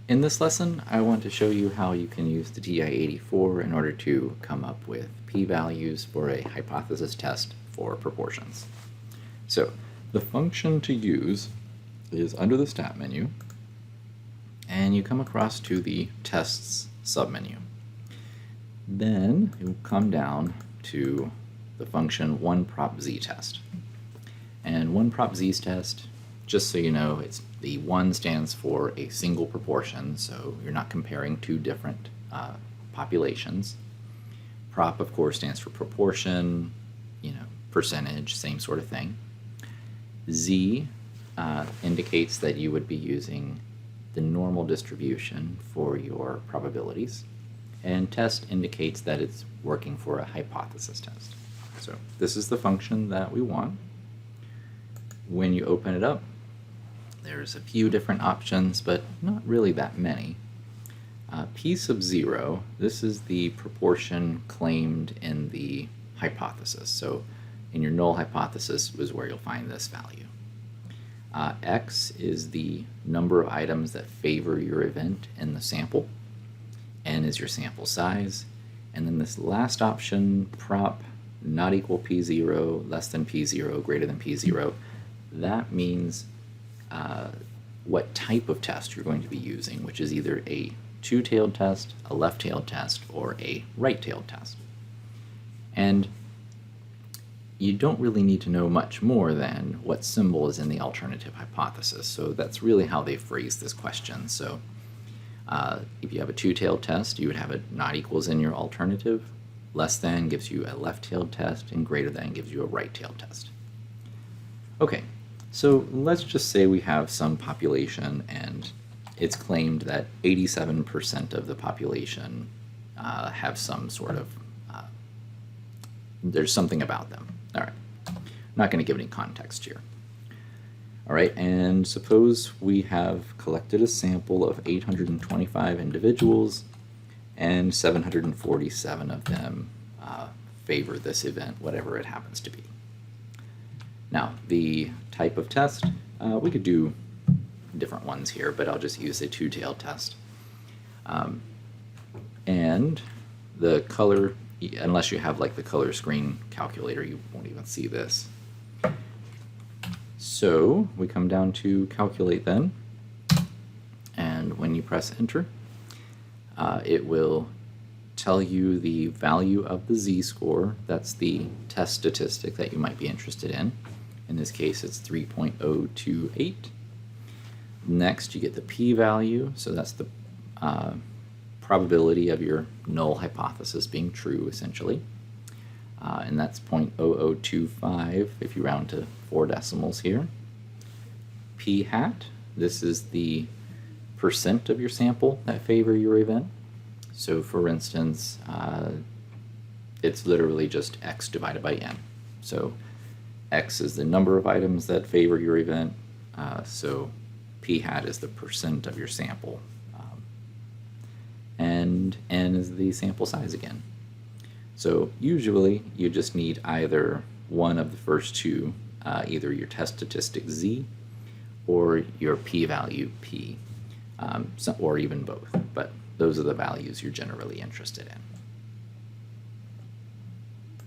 In this lesson, I want to show you how you can use the TI-84 in order to come up with p-values for a hypothesis test for proportions. So, the function to use is under the Stat menu, and you come across to the Tests submenu. Then you'll come down to the function 1propz_test. And 1propz_test, just so you know, it's the 1 stands for a single proportion, so you're not comparing two different populations. Prop, of course, stands for proportion, percentage, same sort of thing. Z indicates that you would be using the normal distribution for your probabilities, and test indicates that it's working for a hypothesis test. So this is the function that we want. When you open it up, there's a few different options, but not really that many. P sub 0, this is the proportion claimed in the hypothesis. So in your null hypothesis is where you'll find this value. X is the number of items that favor your event in the sample. N is your sample size. And then this last option, prop not equal P0, less than P0, greater than P0, that means what type of test you're going to be using, which is either a two-tailed test, a left-tailed test, or a right-tailed test. And you don't really need to know much more than what symbol is in the alternative hypothesis, so that's really how they phrase this question. So if you have a two-tailed test, you would have a not equals in your alternative, less than gives you a left-tailed test, and greater than gives you a right-tailed test. Okay, so let's just say we have some population and it's claimed that 87% of the population have some sort of, there's something about them. All right, I'm not going to give any context here. All right, and suppose we have collected a sample of 825 individuals and 747 of them favor this event, whatever it happens to be. Now, the type of test, we could do different ones here, but I'll just use a two-tailed test. And the color, unless you have like the color screen calculator, you won't even see this. So we come down to calculate then, and when you press enter, it will tell you the value of the z-score. That's the test statistic that you might be interested in. In this case, it's 3.028. Next, you get the p-value, so that's the probability of your null hypothesis being true, essentially. And that's 0.0025 if you round to 4 decimals here. P-hat, this is the percent of your sample that favor your event. So for instance, it's literally just x divided by n. So x is the number of items that favor your event, so p-hat is the percent of your sample, and n is the sample size again. So usually you just need either one of the first two, either your test statistic z or your p-value p, or even both, but those are the values you're generally interested in.